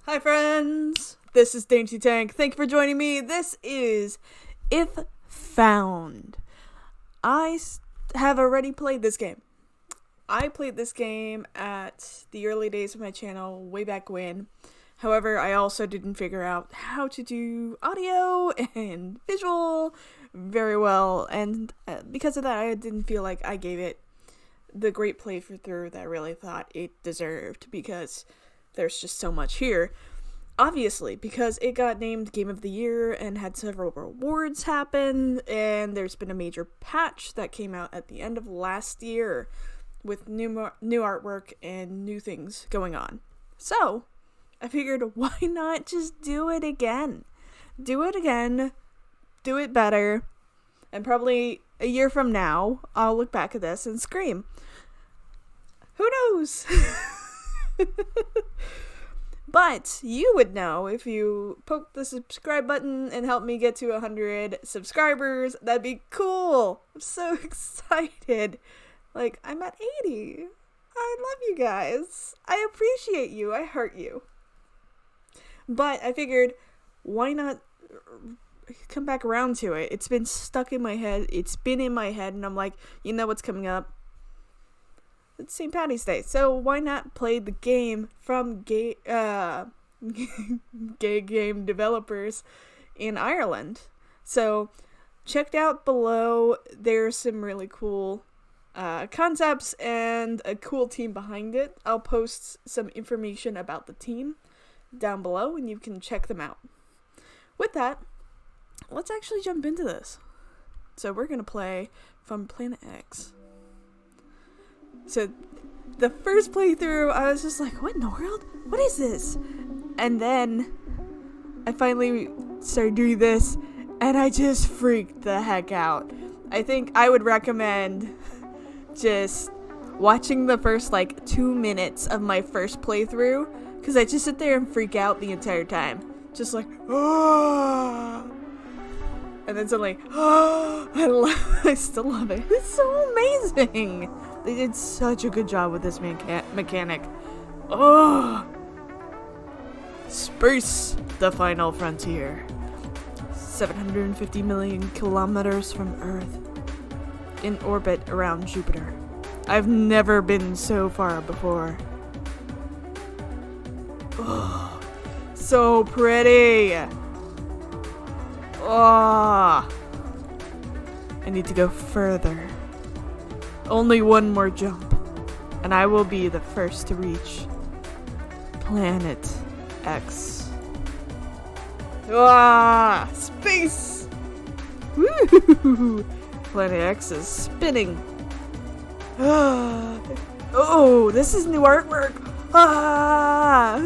Hi friends, this is DaintyTank. Thank you for joining me. This is If Found. Have already played this game. I played this game at the early days of my channel way back when. However, I also didn't figure out how to do audio and visual very well, and because of that I didn't feel like I gave it the great playthrough that I really thought it deserved, because there's just so much here. Obviously, because it got named Game of the Year and had several rewards happen, and there's been a major patch that came out at the end of last year with new artwork and new things going on. So, I figured, why not just do it again? Do it again, do it better, and probably a year from now, I'll look back at this and scream. Who knows? But you would know if you poke the subscribe button and help me get to 100 subscribers. That'd be cool. I'm so excited. Like, I'm at 80. I love you guys. I appreciate you. I hurt you. But I figured, why not come back around to it? It's been stuck in my head. It's been in my head, and I'm like, you know what's coming up? It's St. Paddy's Day, so why not play the game from gay game developers in Ireland? So, checked out below. There's some really cool concepts and a cool team behind it. I'll post some information about the team down below, and you can check them out. With that, let's actually jump into this. So we're gonna play from Planet X. So, the first playthrough, I was just like, what in the world? What is this? And then, I finally started doing this, and I just freaked the heck out. I think I would recommend just watching the first, 2 minutes of my first playthrough, because I just sit there and freak out the entire time. Just like, oh! And then suddenly, oh! I still love it. It's so amazing! They did such a good job with this mechanic. Oh! Space, the final frontier. 750 million kilometers from Earth. In orbit around Jupiter. I've never been so far before. Oh, so pretty. Oh! I need to go further. Only one more jump, and I will be the first to reach Planet X. Ah, space! Woo! Planet X is spinning. Oh, this is new artwork. Ah!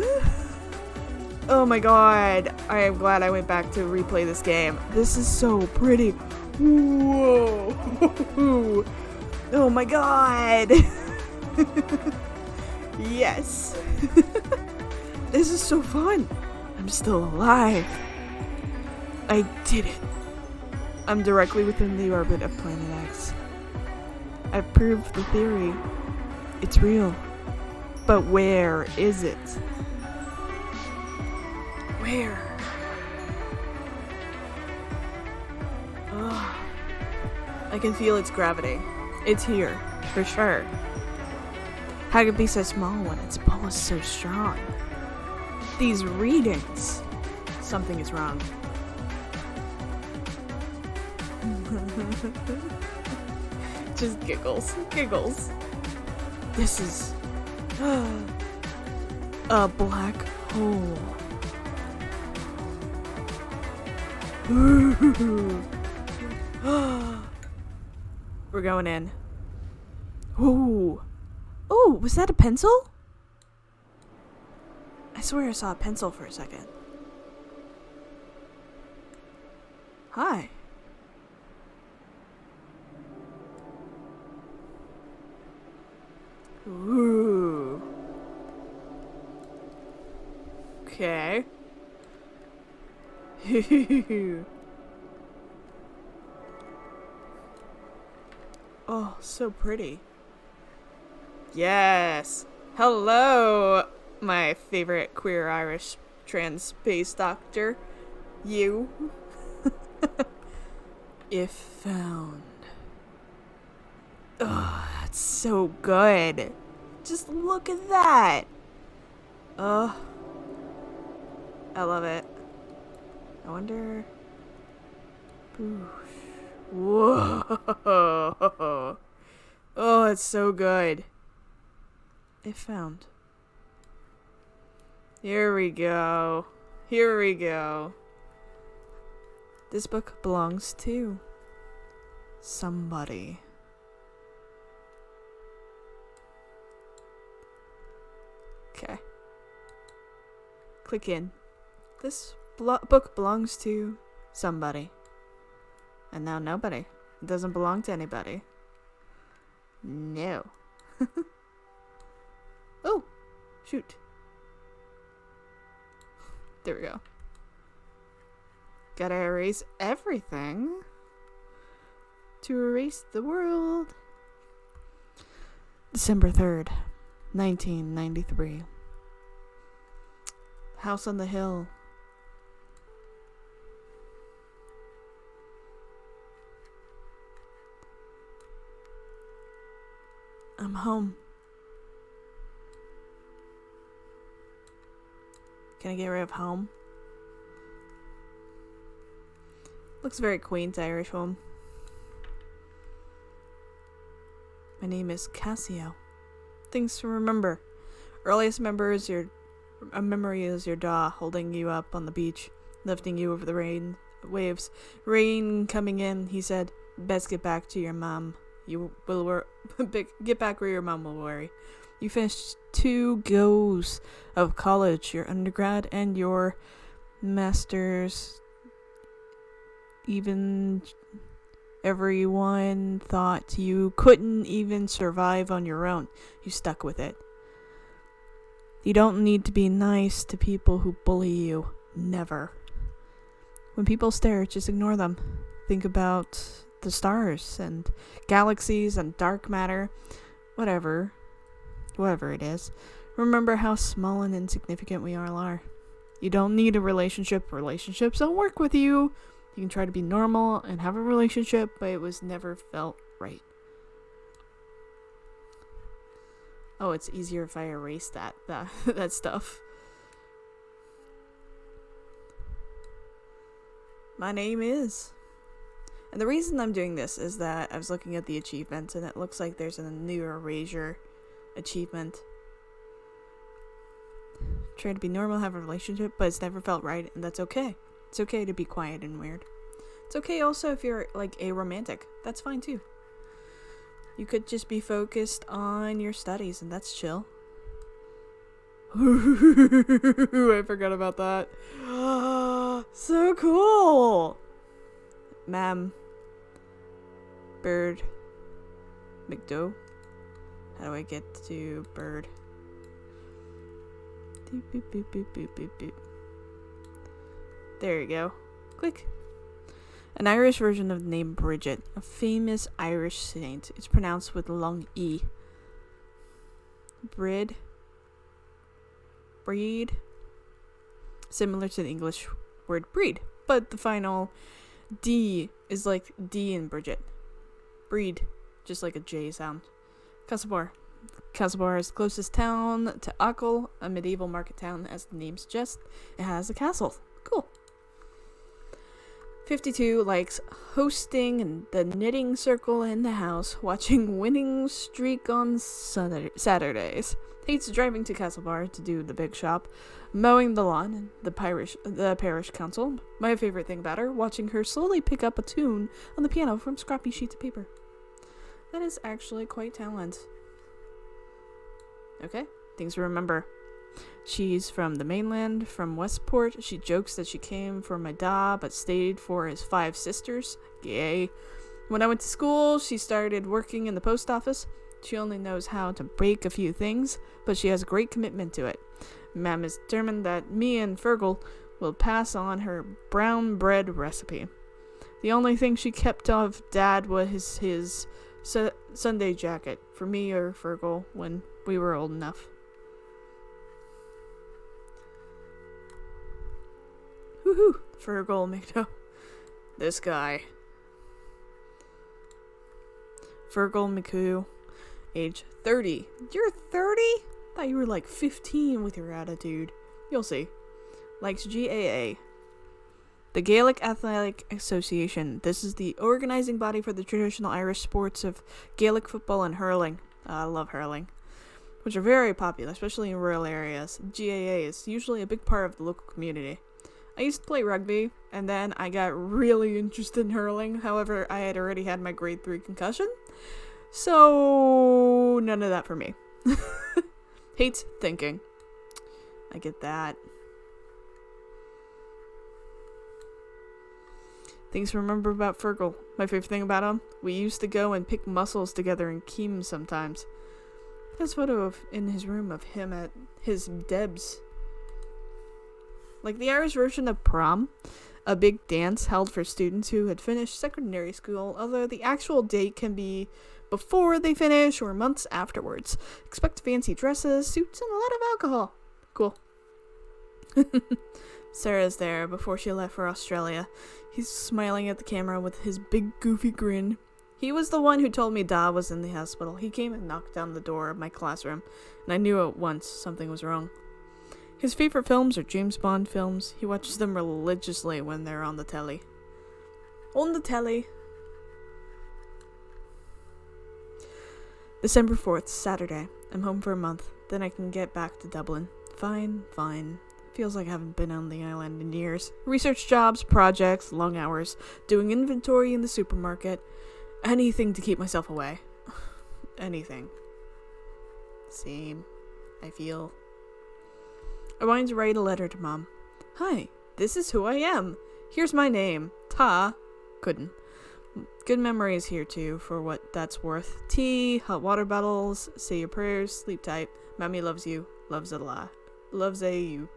Oh my god, I am glad I went back to replay this game. This is so pretty. Whoa! Oh my god! Yes! This is so fun! I'm still alive! I did it! I'm directly within the orbit of Planet X. I've proved the theory. It's real. But where is it? Where? Oh, I can feel its gravity. It's here, for sure. How could it be so small when its pull is so strong? These readings. Something is wrong. Just giggles. Giggles. This is a black hole. Ooh. We're going in. Ooh. Oh, was that a pencil? I swear I saw a pencil for a second. Hi. Ooh. Okay. Oh, so pretty. Yes. Hello, my favorite queer Irish trans space doctor. You. If found. Oh, that's so good. Just look at that. Oh, I love it. I wonder. Whoa. Oh, it's so good. If found. Here we go. Here we go. This book belongs to somebody. Okay. Click in. This book belongs to somebody. And now nobody. It doesn't belong to anybody. No. Oh, shoot. There we go. Gotta erase everything to erase the world. December 3rd, 1993. House on the hill. I'm home. Can I get rid of home? Looks very quaint Irish home. My name is Kasio. Things to remember. Earliest memory is your dad holding you up on the beach, lifting you over the waves. Rain coming in, he said, best get back to your mom. You will get back where your mom will worry. You finished 2 goes of college, your undergrad and your master's. Even everyone thought you couldn't even survive on your own. You stuck with it. You don't need to be nice to people who bully you. Never. When people stare, just ignore them. Think about the stars and galaxies and dark matter. Whatever it is. Remember how small and insignificant we all are. You don't need a relationship. Relationships don't work with you. You can try to be normal and have a relationship, but it was never felt right. Oh, it's easier if I erase that stuff. My name is. And the reason I'm doing this is that I was looking at the achievements and it looks like there's a new erasure achievement. Try to be normal, have a relationship, but it's never felt right, and that's okay. It's okay to be quiet and weird. It's okay also if you're like a romantic. That's fine too. You could just be focused on your studies and that's chill. I forgot about that. So cool. Ma'am. Bird. McDo. How do I get to bird? Beep, beep, beep, beep, beep, beep, beep. There you go. Click. An Irish version of the name Bridget, a famous Irish saint. It's pronounced with a long E. Breed. Similar to the English word breed, but the final D is like D in Bridget. Breed, just like a J sound. Cassiopeia. Cassiopeia is the closest town to Achill, a medieval market town, as the name suggests. It has a castle. Cool. 52 likes hosting the knitting circle in the house, watching Winning Streak on Saturdays. Hates driving to Cassiopeia to do the big shop, mowing the lawn and the parish council. My favorite thing about her, watching her slowly pick up a tune on the piano from scrappy sheets of paper. That is actually quite talented. Okay, things to remember. She's from the mainland, from Westport. She jokes that she came for my da, but stayed for his 5 sisters. Gay. When I went to school, she started working in the post office. She only knows how to bake a few things, but she has a great commitment to it. Ma'am is determined that me and Fergal will pass on her brown bread recipe. The only thing she kept of Dad was his Sunday jacket for me or Fergal when we were old enough. Woohoo! Fergal McDo. This guy. Fergal McCoo. Age 30. You're 30? Thought you were like 15 with your attitude. You'll see. Likes GAA. The Gaelic Athletic Association. This is the organizing body for the traditional Irish sports of Gaelic football and hurling. I love hurling. Which are very popular, especially in rural areas. GAA is usually a big part of the local community. I used to play rugby, and then I got really interested in hurling. However, I had already had my grade 3 concussion. So, none of that for me. Hates thinking. I get that. Things to remember about Fergal. My favorite thing about him? We used to go and pick mussels together in Keem sometimes. There's a photo in his room of him at his Debs. Like the Irish version of prom, a big dance held for students who had finished secondary school, although the actual date can be before they finish or months afterwards. Expect fancy dresses, suits, and a lot of alcohol. Cool. Sarah's there before she left for Australia. He's smiling at the camera with his big goofy grin. He was the one who told me Da was in the hospital. He came and knocked down the door of my classroom, and I knew at once something was wrong. His favorite films are James Bond films. He watches them religiously when they're on the telly. On the telly. December 4th, Saturday. I'm home for a month. Then I can get back to Dublin. Fine. Feels like I haven't been on the island in years. Research jobs, projects, long hours, doing inventory in the supermarket. Anything to keep myself away. Anything. Same. I feel. I wanted to write a letter to Mom. Hi, this is who I am. Here's my name. Ta. Couldn't. Good memories here too, for what that's worth. Tea, hot water bottles, say your prayers, sleep tight. Mommy loves you. Loves a lot. Loves you.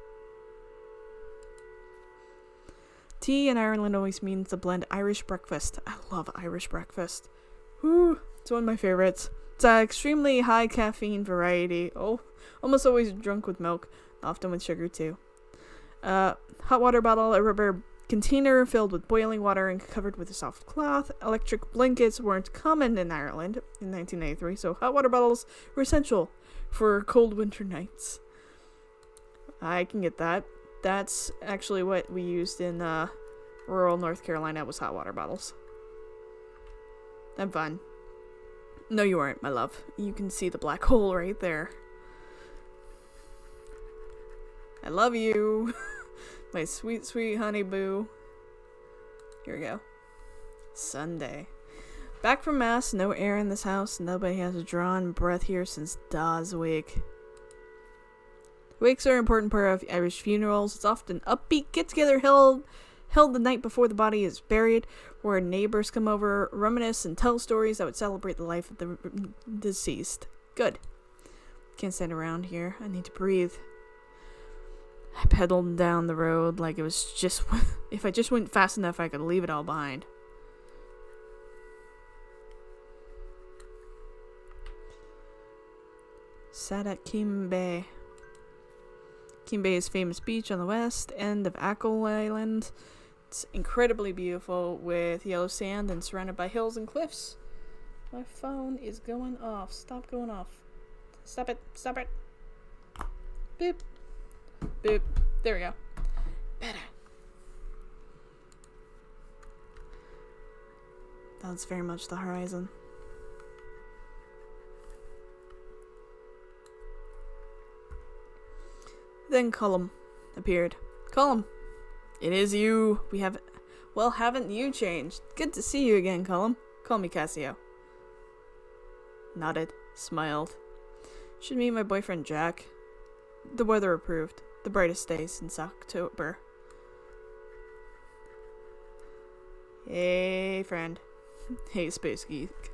Tea in Ireland always means to blend Irish breakfast. I love Irish breakfast. Whew, it's one of my favorites. It's an extremely high caffeine variety. Oh, almost always drunk with milk, often with sugar too. Hot water bottle, a rubber container filled with boiling water and covered with a soft cloth. Electric blankets weren't common in Ireland in 1983, so hot water bottles were essential for cold winter nights. I can get that. That's actually what we used in rural North Carolina was hot water bottles. I'm fine. No, you aren't, my love. You can see the black hole right there. I love you. My sweet, sweet honey boo. Here we go. Sunday. Back from Mass, no air in this house. Nobody has a drawn breath here since Da's wake. Wakes are an important part of Irish funerals. It's often upbeat get-together held the night before the body is buried, where neighbors come over, reminisce, and tell stories that would celebrate the life of the deceased. Good. Can't stand around here. I need to breathe. I pedaled down the road like it was just... if I just went fast enough, I could leave it all behind. Sat at Keem Bay. Keem Bay is a famous beach on the west end of Achill Island. It's incredibly beautiful with yellow sand and surrounded by hills and cliffs. My phone is going off. Stop going off. Stop it. Stop it. Boop. Boop. There we go. Better. That's very much the horizon. Then Colum appeared. Colum, it is you. Haven't you changed? Good to see you again, Colum. Call me Kasio. Nodded, smiled. Should meet my boyfriend Jack. The weather approved. The brightest day since October. Hey, friend. Hey, Space Geek.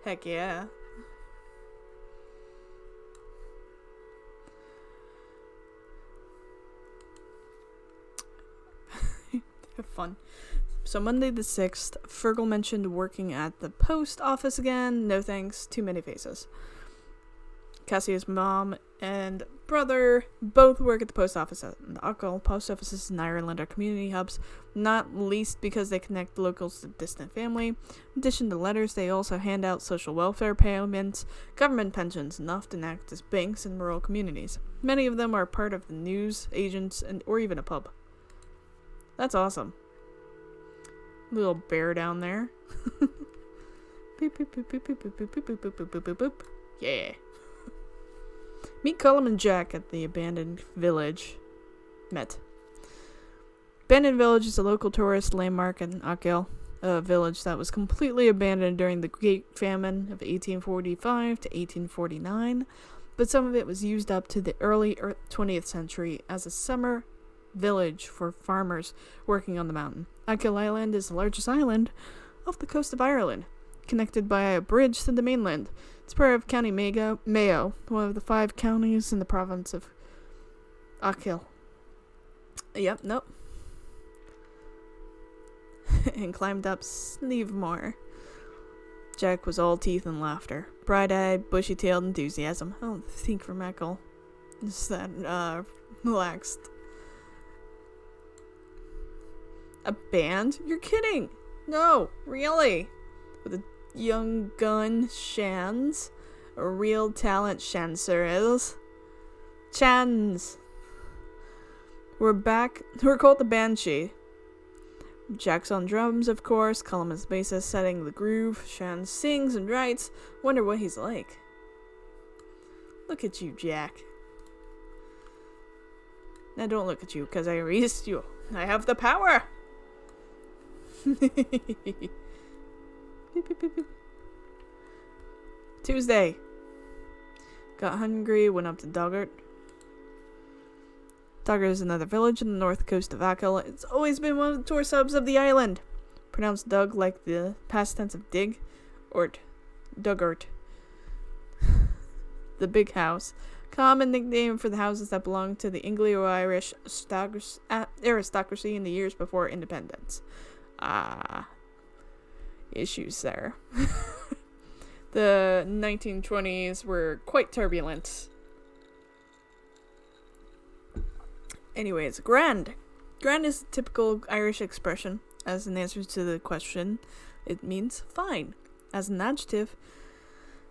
Heck yeah. Have fun. So Monday the 6th, Fergal mentioned working at the post office again. No thanks, too many faces. Cassie's mom and brother both work at the post office. The Achill post offices in Ireland are community hubs, not least because they connect locals to distant family. In addition to letters, they also hand out social welfare payments, government pensions, and often act as banks in rural communities. Many of them are part of the news, agents, or even a pub. That's awesome. Little bear down there. Boop, boop, boop, boop, boop, boop, boop, boop, boop, boop, boop, boop, boop. Yeah. Meet Colum and Jack at the abandoned village. Abandoned Village is a local tourist landmark in Achill, a village that was completely abandoned during the Great Famine of 1845 to 1849, but some of it was used up to the early 20th century as a summer village for farmers working on the mountain. Achill Island is the largest island off the coast of Ireland, connected by a bridge to the mainland. It's part of County Mayo, one of the 5 counties in the province of Achill. Yep, nope. And climbed up Sneevemore. Jack was all teeth and laughter, bright-eyed, bushy-tailed enthusiasm. I don't think for Michael. Just that, relaxed. A band? You're kidding! No, really! With a young gun, Shans. A real talent, Shanser is. Chans! We're called the Banshee. Jack's on drums, of course. Colum is bassist, setting the groove. Shan sings and writes. Wonder what he's like. Look at you, Jack. Now don't look at you, because I erased you. I have the power! Tuesday. Got hungry, went up to Doggart. Doggart is another village on the north coast of Achill. It's always been one of the tourist hubs of the island. Pronounced Doug like the past tense of dig, or Duggart. The big house. Common nickname for the houses that belonged to the Anglo-Irish aristocracy in the years before independence. Issues there. The 1920s were quite turbulent. Anyways, grand. Grand is a typical Irish expression. As an answer to the question, it means fine. As an adjective,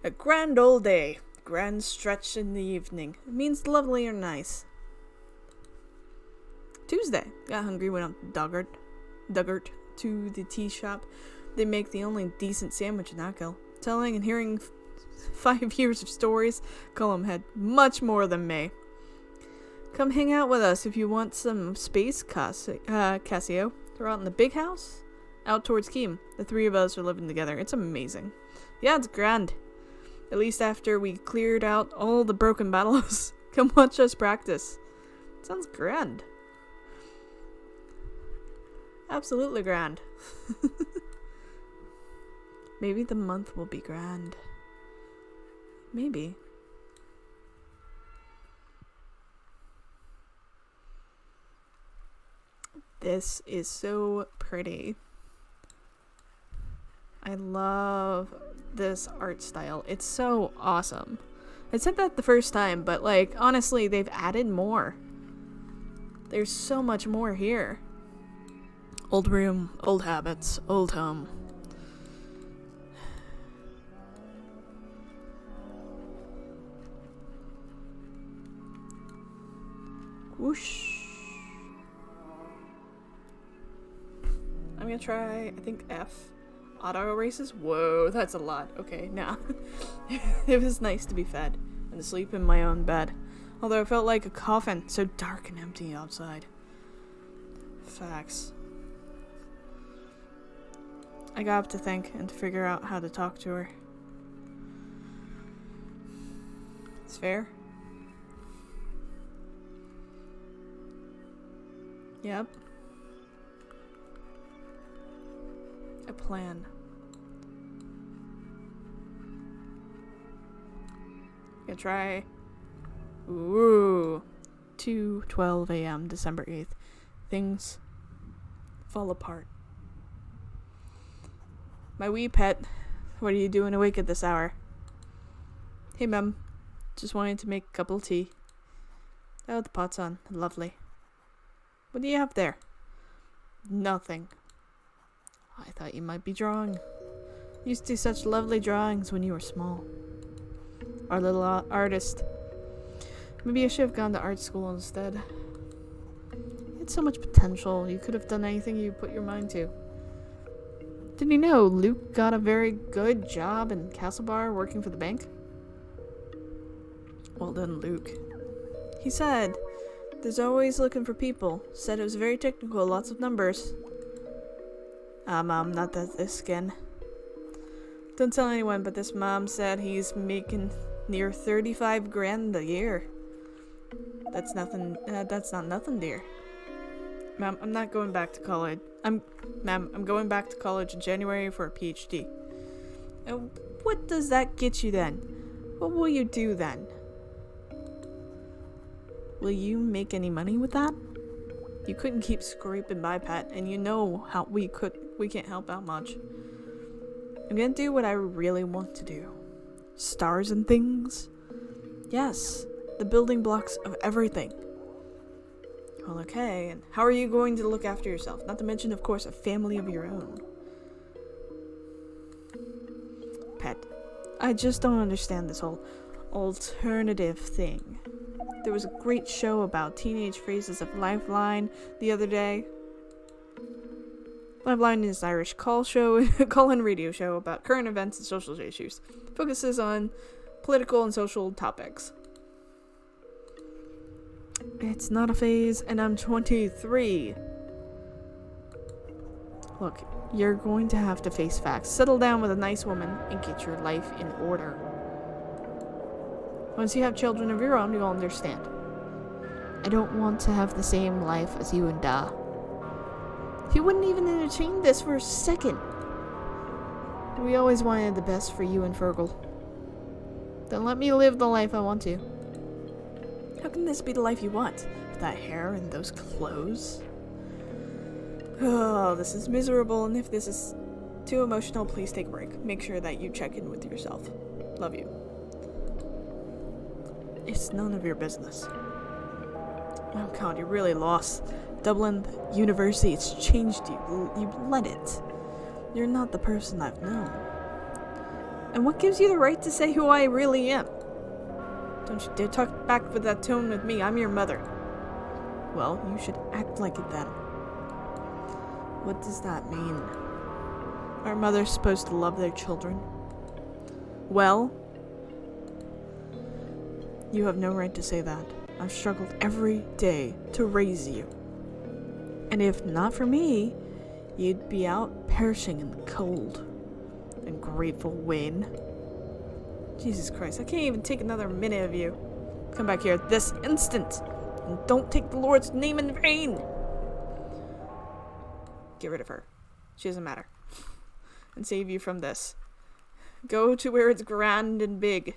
a grand old day. Grand stretch in the evening. It means lovely or nice. Tuesday. Got hungry, went up to Duggart to the tea shop. They make the only decent sandwich in Achill. Telling and hearing 5 years of stories, Colum had much more than me. Come hang out with us if you want some space, Casio. They're out in the big house, out towards Keem. The 3 of us are living together. It's amazing. Yeah, it's grand. At least after we cleared out all the broken battles. Come watch us practice. Sounds grand. Absolutely grand. Maybe the month will be grand. Maybe. This is so pretty. I love this art style. It's so awesome. I said that the first time, but like, honestly, they've added more. There's so much more here. Old room, old habits, old home. Whoosh. I'm gonna try, I think F. Auto erases? Whoa, that's a lot. Okay, nah. It was nice to be fed and to sleep in my own bed. Although it felt like a coffin, so dark and empty outside. Facts. I got up to think and to figure out how to talk to her. It's fair. Yep. A plan. Gonna try. Ooh. 2:12 a.m. December 8th. Things fall apart. My wee pet, what are you doing awake at this hour? Hey, Mum. Just wanted to make a cup of tea. Oh, the pot's on. Lovely. What do you have there? Nothing. I thought you might be drawing. You used to do such lovely drawings when you were small. Our little artist. Maybe I should have gone to art school instead. You had so much potential. You could have done anything you put your mind to. Did you know Luke got a very good job in Castlebar working for the bank? Well done, Luke. He said, there's always looking for people. Said it was very technical, lots of numbers. Mom, not this again. Don't tell anyone, but this mom said he's making near 35 grand a year. That's nothing, that's not nothing, dear. Ma'am, I'm not going back to college. I'm going back to college in January for a PhD. What does that get you then? What will you do then? Will you make any money with that? You couldn't keep scraping by, Pat, and you know how we can't help out much. I'm gonna do what I really want to do. Stars and things? Yes, the building blocks of everything. Well, okay, and how are you going to look after yourself? Not to mention, of course, a family of your own. Pat, I just don't understand this whole alternative thing. There was a great show about teenage phases of Lifeline the other day. Lifeline is an Irish call and radio show about current events and social issues. Focuses on political and social topics. It's not a phase, and I'm 23. Look, you're going to have to face facts. Settle down with a nice woman and get your life in order. Once you have children of your own, you'll understand. I don't want to have the same life as you and Da. He wouldn't even entertain this for a second. We always wanted the best for you and Fergal. Then let me live the life I want to. How can this be the life you want? With that hair and those clothes? Oh, this is miserable, and if this is too emotional, please take a break. Make sure that you check in with yourself. Love you. It's none of your business. Oh god, you're really lost. Dublin University, it's changed you. You let it. You're not the person I've known. And what gives you the right to say who I really am? Don't you dare talk back with that tone with me. I'm your mother. Well, you should act like it then. What does that mean? Are mothers supposed to love their children? Well, you have no right to say that. I've struggled every day to raise you. And if not for me, you'd be out perishing in the cold. Ungrateful Wayne. Jesus Christ, I can't even take another minute of you. Come back here this instant, and don't take the Lord's name in vain. Get rid of her. She doesn't matter. And save you from this. Go to where it's grand and big.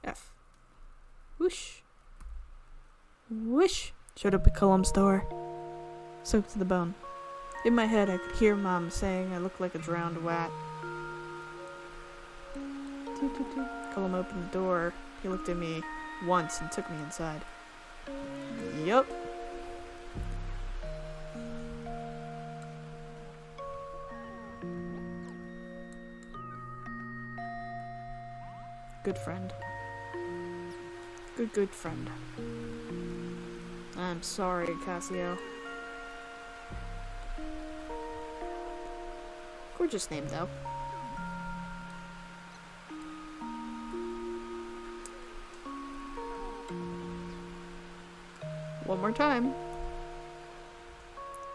F. Whoosh. Whoosh. Showed up at Colum's door. Soaked to the bone. In my head, I could hear Mom saying I looked like a drowned rat. Colum opened the door. He looked at me once and took me inside. Yup. Good friend. Good friend. I'm sorry, Cassio. Gorgeous name, though. One more time.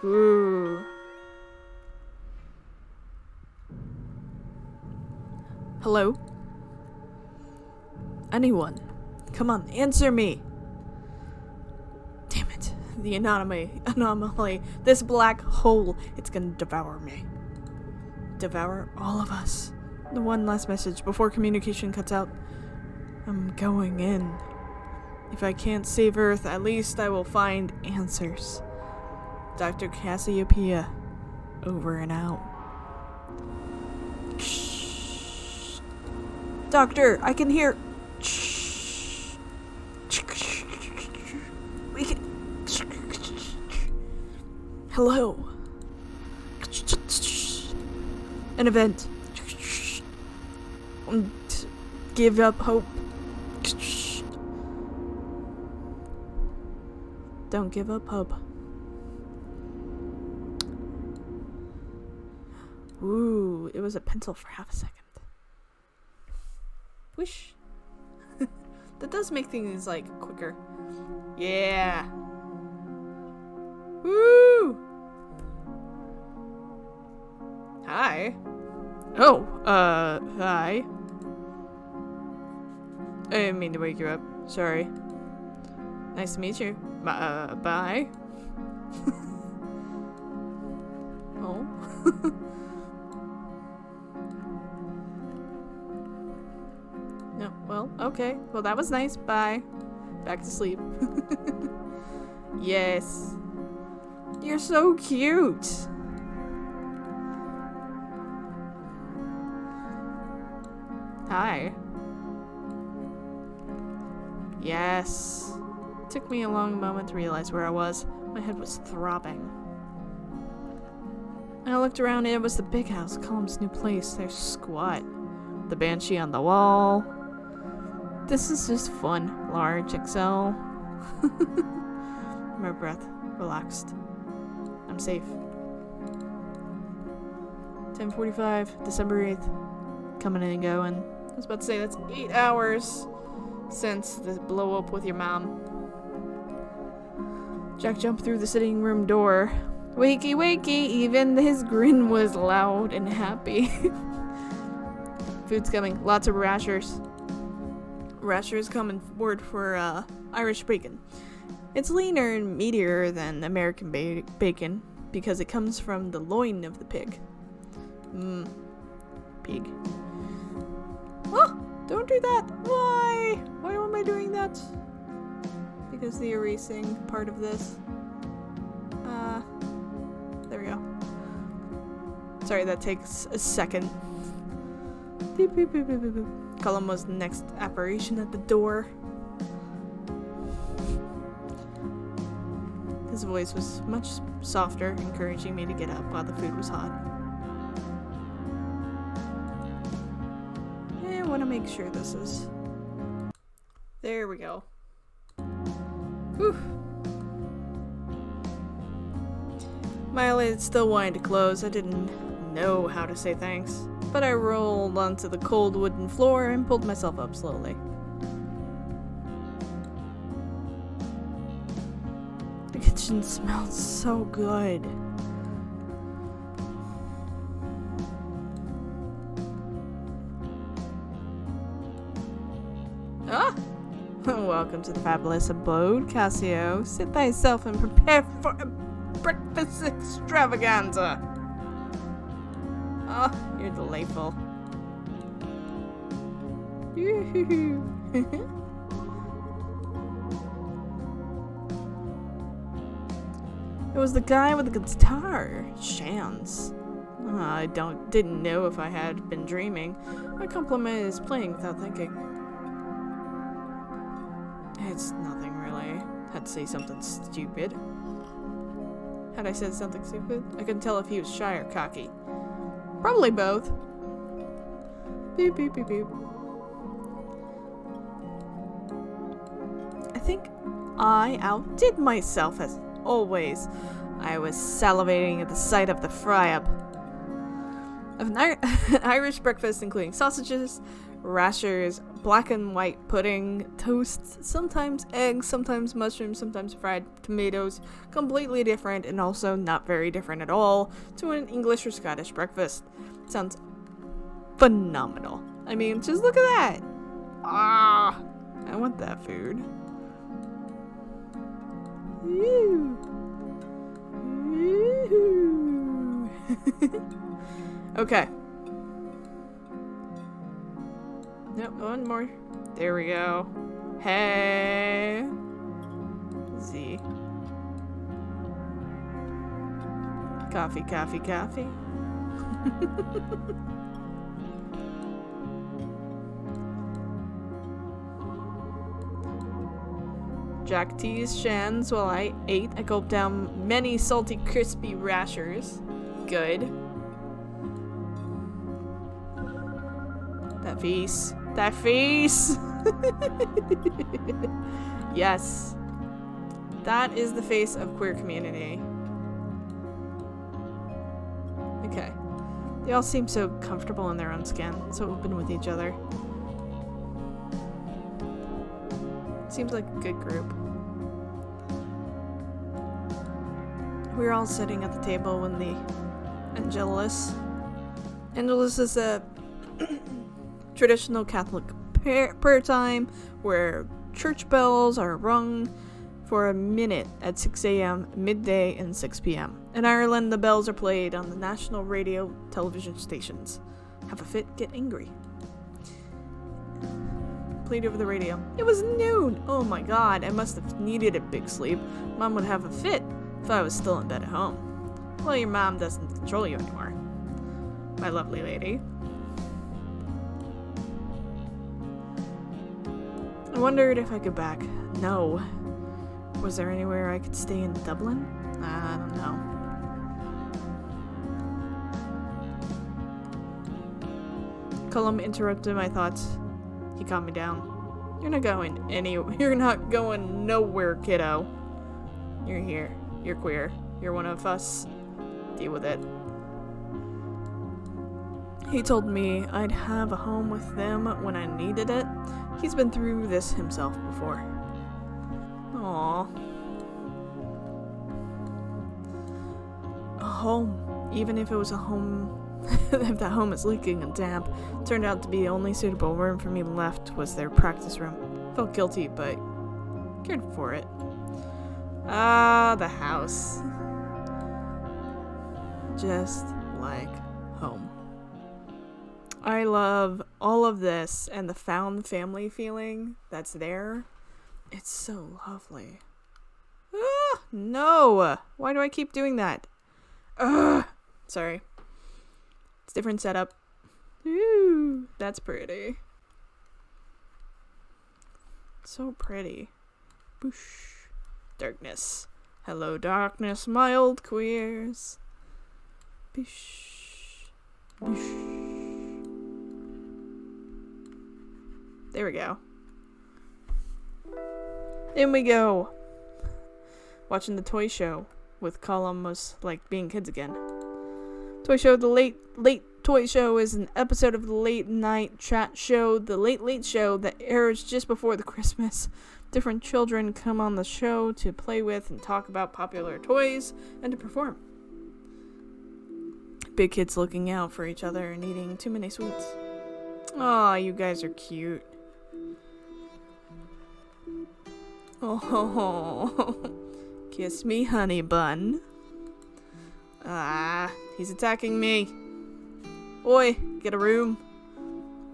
Ooh. Hello? Anyone? Come on, answer me! Damn it. The anomaly. This black hole. It's gonna devour me. Devour all of us. The one last message before communication cuts out. I'm going in. If I can't save Earth, at least I will find answers. Dr. Cassiopeia, over and out. Doctor, I can hear. We can. Hello. An event. Give up hope. Don't give up hope. Ooh, it was a pencil for half a second. Wish. That does make things, like, quicker. Yeah. Woo! Hi. Oh, hi. I didn't mean to wake you up. Sorry. Nice to meet you. Bye. Oh. No, well, okay. Well, that was nice. Bye. Back to sleep. Yes. You're so cute. Hi. Yes. It took me a long moment to realize where I was. My head was throbbing. I looked around and it was the big house, Colum's new place. There's squat. The banshee on the wall. This is just fun. Large XL. My breath relaxed. I'm safe. 10:45, December 8th. Coming in and going. I was about to say, that's 8 hours since the blow up with your mom. Jack jumped through the sitting room door. Wakey, wakey, even his grin was loud and happy. Food's coming. Lots of rashers. Rashers coming forward for Irish bacon. It's leaner and meatier than American bacon because it comes from the loin of the pig. Pig. Oh, don't do that. Why? Why am I doing that? Because the erasing part of this. There we go. Sorry, that takes a second. Beep, beep, beep, beep, beep, beep. Colum was the next apparition at the door. His voice was much softer, encouraging me to get up while the food was hot. I want to make sure this is... There we go. Whew. My eyelids still wanted to close. I didn't know how to say thanks, but I rolled onto the cold wooden floor and pulled myself up slowly. The kitchen smelled so good. Ah! Welcome to the fabulous abode, Kasio. Sit thyself and prepare for a breakfast extravaganza. Oh, you're delightful. It was the guy with the guitar, Shans. I didn't know if I had been dreaming. My compliment is playing without thinking. It's nothing really. Had to say something stupid. Had I said something stupid? I couldn't tell if he was shy or cocky. Probably both. Beep, beep, beep, beep. I think I outdid myself as always. I was salivating at the sight of the fry-up. Of an Irish breakfast including sausages, rashers, black and white pudding, toast, sometimes eggs, sometimes mushrooms, sometimes fried tomatoes, completely different and also not very different at all to an English or Scottish breakfast. Sounds phenomenal. I mean, just look at that. Ah, I want that food. Woo. Woo. Okay. Nope, one more. There we go. Hey. Z. Coffee, coffee, coffee. Jack teased Shans while I ate. I gulped down many salty, crispy rashers. Good. That face. That face! Yes. That is the face of queer community. Okay. They all seem so comfortable in their own skin, so open with each other. Seems like a good group. We were all sitting at the table when the Angelus is a traditional Catholic prayer time where church bells are rung for a minute at 6 a.m., midday, and 6 p.m. In Ireland, the bells are played on the national radio television stations. Have a fit, get angry. Played over the radio. It was noon! Oh my god, I must have needed a big sleep. Mom would have a fit if I was still in bed at home. Well, your mom doesn't control you anymore, my lovely lady. I wondered if I could back. No. Was there anywhere I could stay in Dublin? I don't know. Colum interrupted my thoughts. He calmed me down. You're not going anywhere. You're not going nowhere, kiddo. You're here. You're queer. You're one of us. Deal with it. He told me I'd have a home with them when I needed it. He's been through this himself before. Aww. A home. Even if it was a home, if that home is leaking and damp, turned out to be the only suitable room for me left was their practice room. Felt guilty, but cared for it. Ah, the house. Just like home. I love all of this and the found family feeling that's there. It's so lovely. Ah, no! Why do I keep doing that? Ugh! Sorry. It's different setup. Ooh, that's pretty. So pretty. Boosh. Darkness. Hello, darkness, my old queers. Boosh. Boosh. There we go. In we go. Watching the toy show with Colum was like being kids again. Toy show, the late toy show is an episode of the late night chat show, the late show that airs just before the Christmas. Different children come on the show to play with and talk about popular toys and to perform. Big kids looking out for each other and eating too many sweets. Aw, you guys are cute. Oh, kiss me, hunnybun. Ah, he's attacking me. Boy, get a room.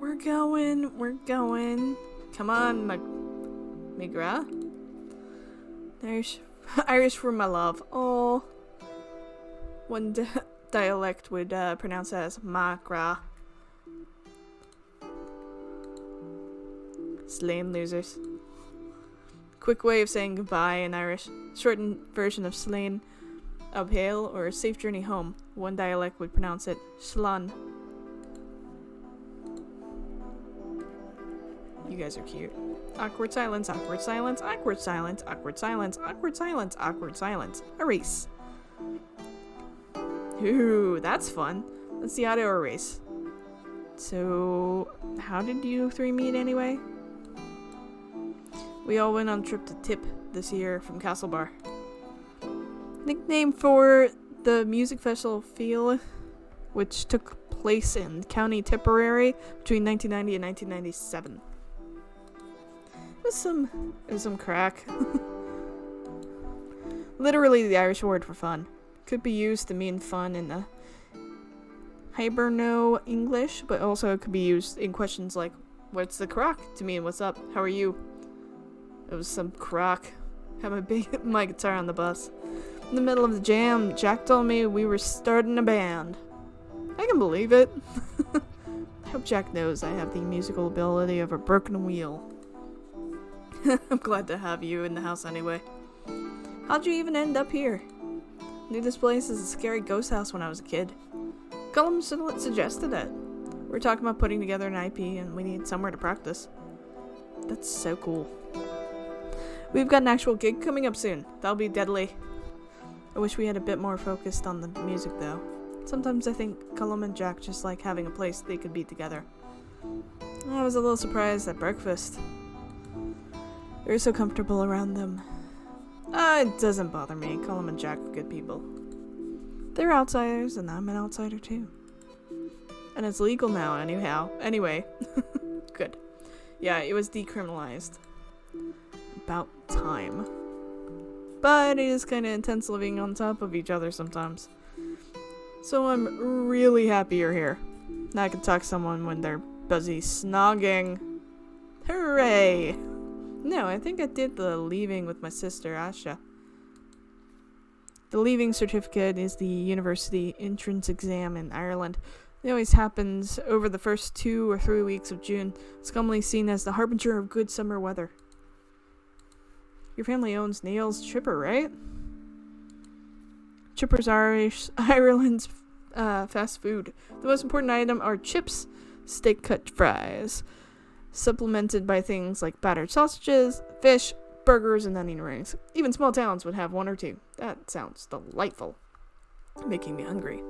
We're going. Come on, Migra. There's Irish for my love. Oh, one dialect would pronounce it as Magra. Slain losers. Quick way of saying goodbye in Irish. Shortened version of slain, uphill, or safe journey home. One dialect would pronounce it Slán. You guys are cute. Awkward silence, awkward silence, awkward silence, awkward silence, awkward silence, awkward silence. Erase. Ooh, that's fun. Let's see how to erase. So, how did you three meet anyway? We all went on a trip to Tip this year from Castlebar. Nickname for the music festival Feel, which took place in County Tipperary between 1990 and 1997. It was some crack. Literally the Irish word for fun. Could be used to mean fun in the Hiberno English, but also it could be used in questions like, what's the crack? To mean, what's up? How are you? It was some crack. Had my guitar on the bus. In the middle of the jam, Jack told me we were starting a band. I can believe it. I hope Jack knows I have the musical ability of a broken wheel. I'm glad to have you in the house anyway. How'd you even end up here? Knew this place is a scary ghost house when I was a kid. Colum suggested it. We're talking about putting together an IP and we need somewhere to practice. That's so cool. We've got an actual gig coming up soon. That'll be deadly. I wish we had a bit more focused on the music though. Sometimes I think Colum and Jack just like having a place they could be together. I was a little surprised at breakfast. They were so comfortable around them. It doesn't bother me. Colum and Jack are good people. They're outsiders and I'm an outsider too. And it's legal now anyhow. Anyway. Good. Yeah, it was decriminalized. About time. But it is kind of intense living on top of each other sometimes. So I'm really happy you're here. Now I can talk to someone when they're busy snogging. Hooray! No, I think I did the leaving with my sister Asha. The leaving certificate is the university entrance exam in Ireland. It always happens over the first 2 or 3 weeks of June. It's commonly seen as the harbinger of good summer weather. Your family owns Neil's Chipper, right? Chipper's Ireland's fast food. The most important item are chips, steak cut fries, supplemented by things like battered sausages, fish, burgers, and onion rings. Even small towns would have 1 or 2. That sounds delightful. Making me hungry.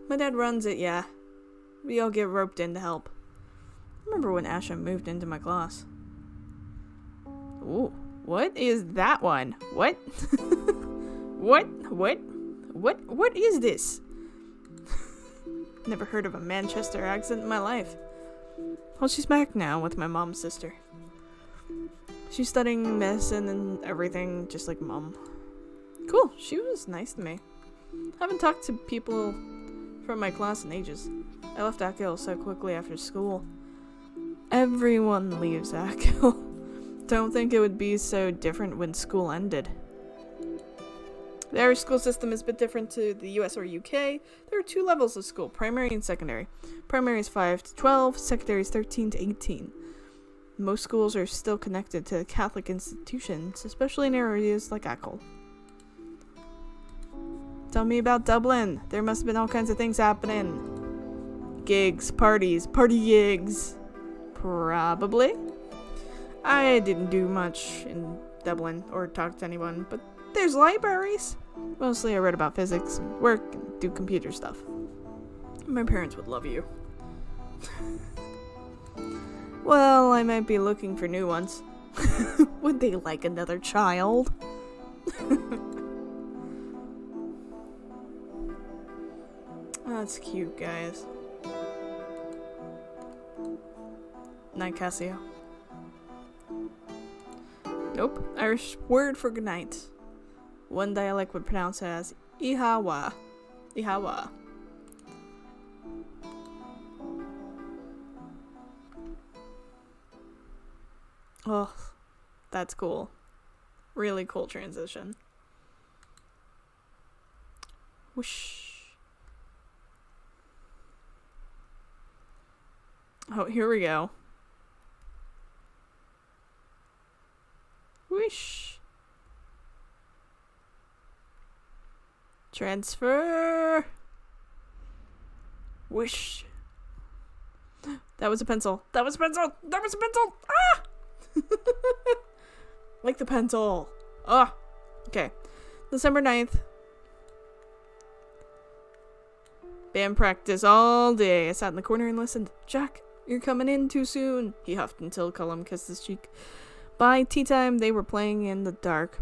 My dad runs it, yeah. We all get roped in to help. Remember when Asha moved into my class? Ooh, what is that one? What? What is this? Never heard of a Manchester accent in my life. Well, she's back now with my mom's sister. She's studying medicine and everything, just like Mom. Cool, she was nice to me. I haven't talked to people from my class in ages. I left Akil so quickly after school. Everyone leaves Akil. Don't think it would be so different when school ended. The Irish school system is a bit different to the US or UK. There are 2 levels of school, primary and secondary. Primary is 5 to 12, secondary is 13 to 18. Most schools are still connected to Catholic institutions, especially in areas like Achill. Tell me about Dublin. There must have been all kinds of things happening. Gigs, parties, party gigs. Probably. I didn't do much in Dublin or talk to anyone, but there's libraries. Mostly I read about physics and work and do computer stuff. My parents would love you. Well, I might be looking for new ones. Would they like another child? That's cute, guys. Night, Cassio. Nope. Irish word for good night. One dialect would pronounce it as Ihawa. Ihawa. Oh, that's cool. Really cool transition. Whoosh. Oh, here we go. Whoosh. Transfer. Whoosh. That was a pencil. That was a pencil. That was a pencil. Ah! Like the pencil. Ah. Okay. December 9th. Band practice all day. I sat in the corner and listened. Jack, you're coming in too soon. He huffed until Colum kissed his cheek. By tea time, they were playing in the dark.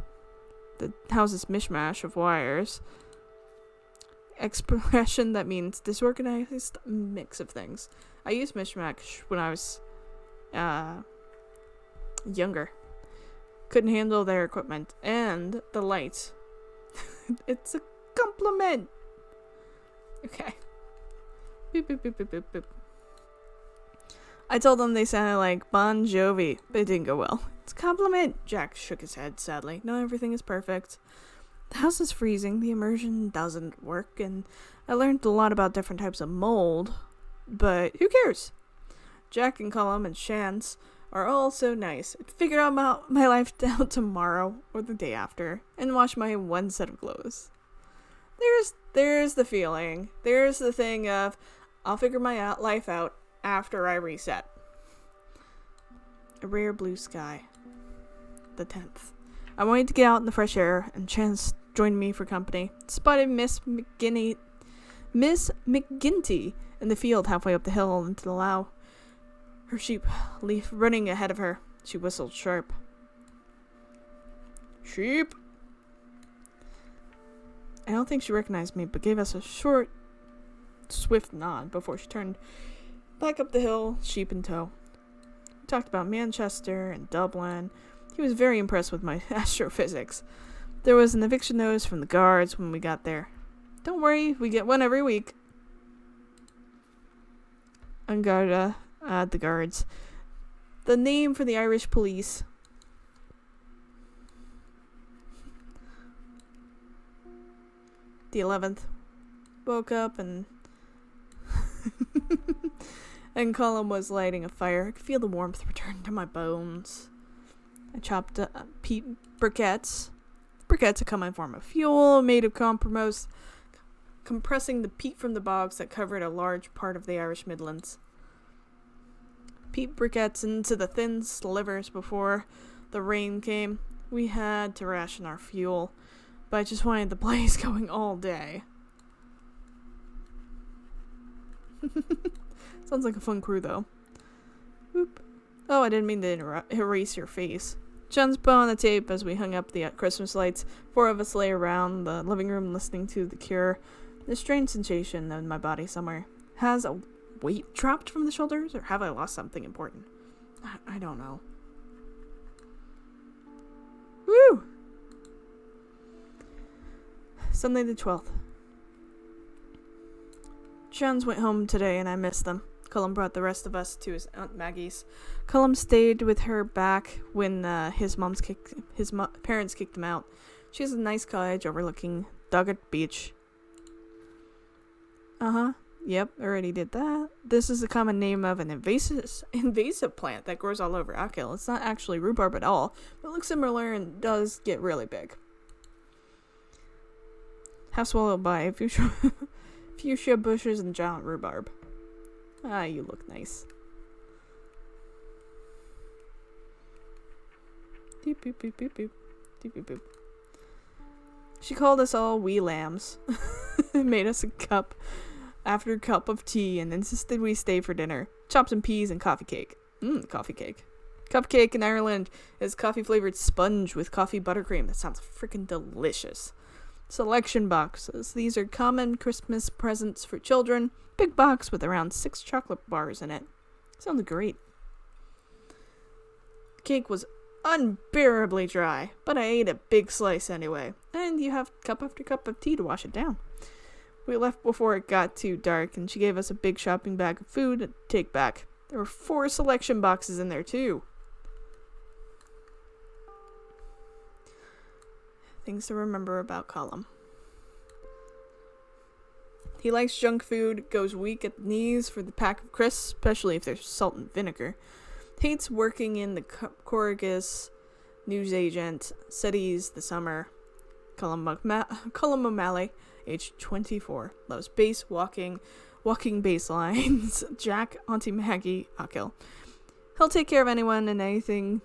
The house's mishmash of wires. Expression that means disorganized mix of things. I used mishmash when I was younger. Couldn't handle their equipment and the lights. It's a compliment. Okay. Boop, boop, boop, boop, boop, boop. I told them they sounded like Bon Jovi, but it didn't go well. It's a compliment. Jack shook his head sadly. Not everything is perfect. The house is freezing, the immersion doesn't work, and I learned a lot about different types of mold, but who cares? Jack and Colum and Chance are all so nice. I'd figure out my life out tomorrow or the day after and wash my one set of clothes. There's the feeling. There's the thing of I'll figure my life out after I reset. A rare blue sky. The 10th. I wanted to get out in the fresh air, and Chance joined me for company. Spotted Miss McGinty in the field halfway up the hill into the lough. Her sheep leaf running ahead of her. She whistled sharp. Sheep! I don't think she recognized me, but gave us a short, swift nod before she turned back up the hill, sheep in tow. We talked about Manchester and Dublin. He was very impressed with my astrophysics. There was an eviction notice from the guards when we got there. Don't worry, we get one every week. Ungarda, the guards. The name for the Irish police. The 11th. Woke up and and Colum was lighting a fire. I could feel the warmth return to my bones. I chopped peat briquettes. Briquettes are a common form of fuel made of compressing the peat from the bogs that covered a large part of the Irish Midlands. Peat briquettes into the thin slivers before the rain came. We had to ration our fuel, but I just wanted the blaze going all day. Sounds like a fun crew, though. Oop. Oh, I didn't mean to erase your face. John's put on the tape as we hung up the Christmas lights. 4 of us lay around the living room listening to The Cure. A strange sensation in my body somewhere. Has a weight dropped from the shoulders, or have I lost something important? I don't know. Woo! Sunday the 12th. John's went home today and I missed them. Colum brought the rest of us to his Aunt Maggie's. Colum stayed with her back when his parents kicked him out. She has a nice cottage overlooking Doggett Beach. Yep, already did that. This is a common name of an invasive plant that grows all over Achill. It's not actually rhubarb at all, but looks similar and does get really big. Half swallowed by fuchsia bushes and giant rhubarb. Ah, you look nice. Doop, boop, boop, boop, boop. Doop, boop, boop. She called us all wee lambs. Made us a cup after cup of tea and insisted we stay for dinner. Chopped some peas and coffee cake. Coffee cake. Cupcake in Ireland is coffee-flavored sponge with coffee buttercream. That sounds freaking delicious. Selection boxes. These are common Christmas presents for children. Big box with around 6 chocolate bars in it. Sounds great. Cake was unbearably dry, but I ate a big slice anyway. And you have cup after cup of tea to wash it down. We left before it got too dark, and she gave us a big shopping bag of food to take back. There were 4 selection boxes in there, too. Things to remember about Colum. He likes junk food, goes weak at the knees for the pack of crisps, especially if there's salt and vinegar. Hates working in the Corrigus newsagent, studies the summer. Colum O'Malley, age 24, loves walking baselines. Jack, Auntie Maggie, Achill. He'll take care of anyone and anything.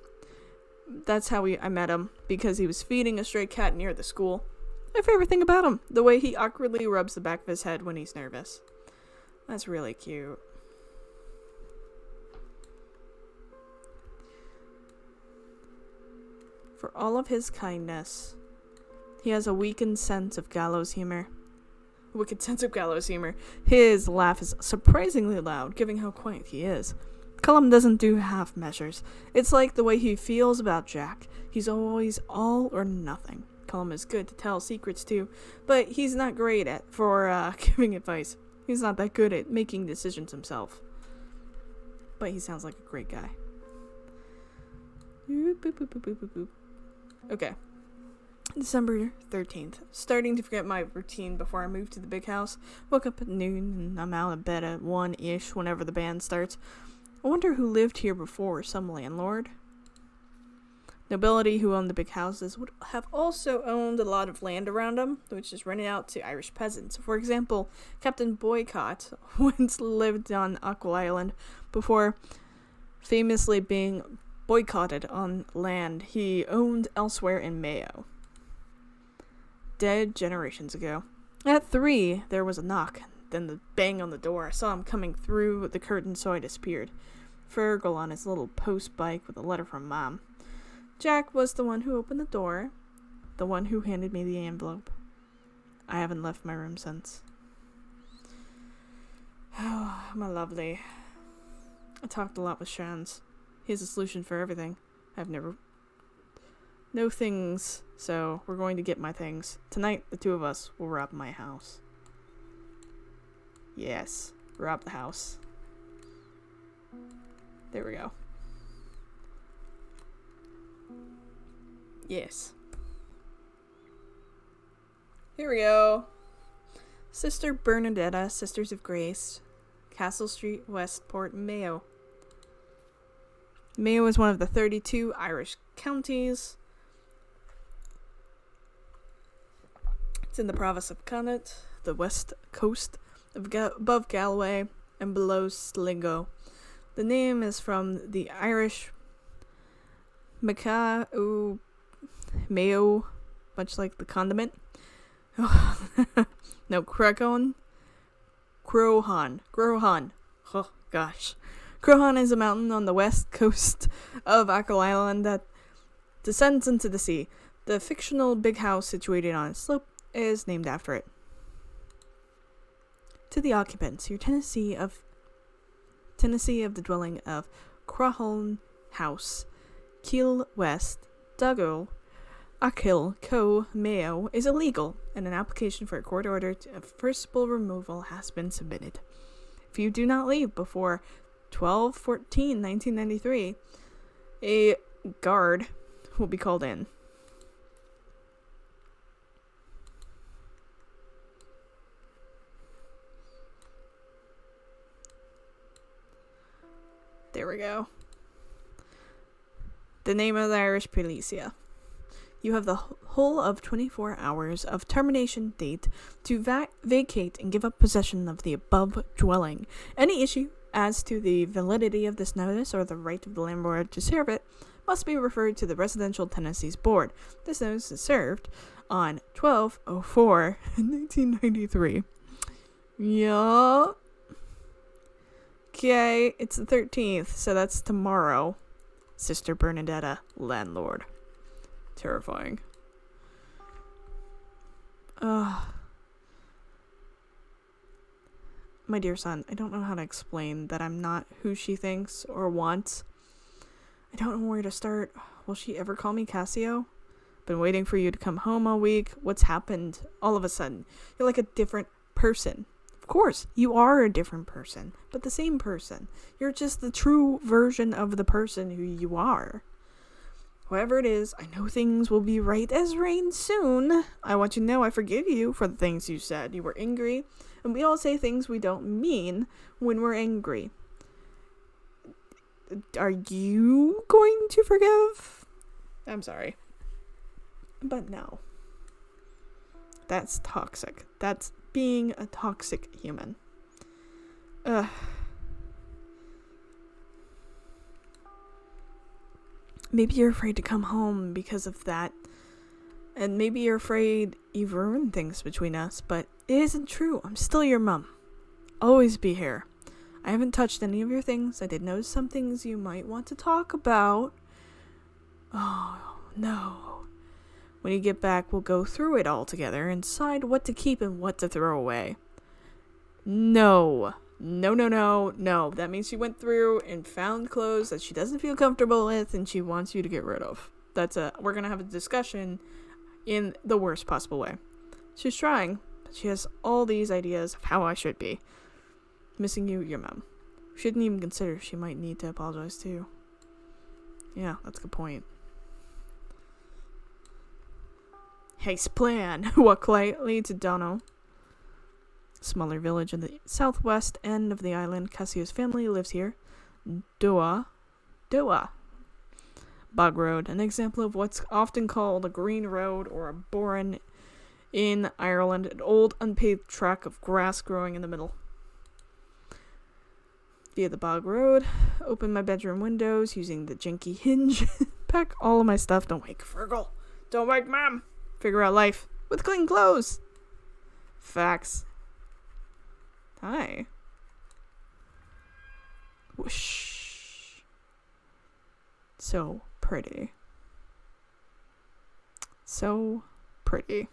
That's how I met him, because he was feeding a stray cat near the school. My favorite thing about him, the way he awkwardly rubs the back of his head when he's nervous. That's really cute. For all of his kindness, he has a wicked sense of gallows humor. His laugh is surprisingly loud, given how quiet he is. Colum doesn't do half measures. It's like the way he feels about Jack. He's always all or nothing. Colum is good to tell secrets too, but he's not great for giving advice. He's not that good at making decisions himself. But he sounds like a great guy. Okay. December 13th. Starting to forget my routine before I moved to the big house. Woke up at noon and I'm out of bed at 1-ish whenever the band starts. I wonder who lived here before. Some landlord? Nobility who owned the big houses would have also owned a lot of land around them, which is rented out to Irish peasants. For example, Captain Boycott once lived on Aqua Island before famously being boycotted on land he owned elsewhere in Mayo. Dead generations ago. At 3, there was a knock, then the bang on the door. I saw him coming through the curtain, so I disappeared. Fergal on his little post bike with a letter from Mom. Jack was the one who opened the door, the one who handed me the envelope. I haven't left my room since. Oh, my lovely. I talked a lot with Shans. He has a solution for everything. No things, so we're going to get my things. Tonight, the two of us will rob my house. Yes, rob the house. There we go. Yes. Here we go. Sister Bernadetta, Sisters of Grace, Castle Street, Westport, Mayo. Mayo is one of the 32 Irish counties. It's in the province of Connacht, the west coast of above Galway and below Sligo. The name is from the Irish Mayo, much like the condiment. No, Crohan. Oh, gosh. Crohan is a mountain on the west coast of Achill Island that descends into the sea. The fictional big house situated on its slope is named after it. To the occupants, your Tennessee of the dwelling of Crohan House, Keel West, Dougal, Achill, Co, Mayo is illegal, and an application for a court order of forcible removal has been submitted. If you do not leave before 12/14/1993, a guard will be called in. There we go. The name of the Irish Policia. You have the whole of 24 hours of termination date to vacate and give up possession of the above dwelling. Any issue as to the validity of this notice or the right of the landlord to serve it must be referred to the Residential Tenancies Board. This notice is served on 12/04/1993. Yup. Okay, it's the 13th, so that's tomorrow. Sister Bernadetta, landlord. Terrifying. My dear son, I don't know how to explain that I'm not who she thinks or wants. I don't know where to start. Will she ever call me Casio? Been waiting for you to come home all week. What's happened? All of a sudden, you're like a different person. Of course, you are a different person, but the same person. You're just the true version of the person who you are. Whatever it is, I know things will be right as rain soon. I want you to know I forgive you for the things you said. You were angry, and we all say things we don't mean when we're angry. Are you going to forgive? I'm sorry. But no. That's toxic. That's being a toxic human. Maybe you're afraid to come home because of that. And maybe you're afraid you've ruined things between us, but it isn't true. I'm still your mom. Always be here. I haven't touched any of your things. I did notice some things you might want to talk about. Oh, no. When you get back, we'll go through it all together and decide what to keep and what to throw away. No. No. That means she went through and found clothes that she doesn't feel comfortable with and she wants you to get rid of. We're going to have a discussion in the worst possible way. She's trying, but she has all these ideas of how I should be. Missing you, your mom. Shouldn't even consider she might need to apologize to you. Yeah, that's a good point. Heist plan. Walk quietly to Dono, smaller village in the southwest end of the island. Cassio's family lives here. Dua. Bog Road, an example of what's often called a green road or a boran in Ireland, an old unpaved track of grass growing in the middle. Via the Bog Road, open my bedroom windows using the janky hinge. Pack all of my stuff. Don't wake Fergal. Don't wake Mom. Figure out life with clean clothes. Facts. Hi. Whoosh. So pretty. So pretty.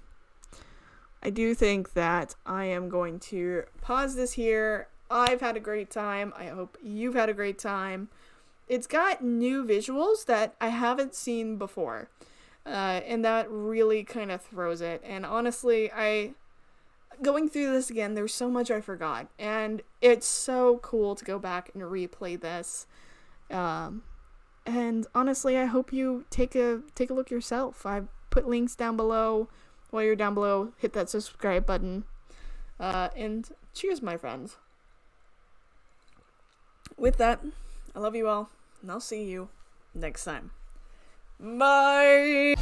I do think that I am going to pause this here. I've had a great time. I hope you've had a great time. It's got new visuals that I haven't seen before. And that really kind of throws it. And honestly, going through this again, there's so much I forgot. And it's so cool to go back and replay this. And honestly, I hope you take a look yourself. I put links down below. While you're down below, hit that subscribe button. And cheers, my friends. With that, I love you all, and I'll see you next time. Bye!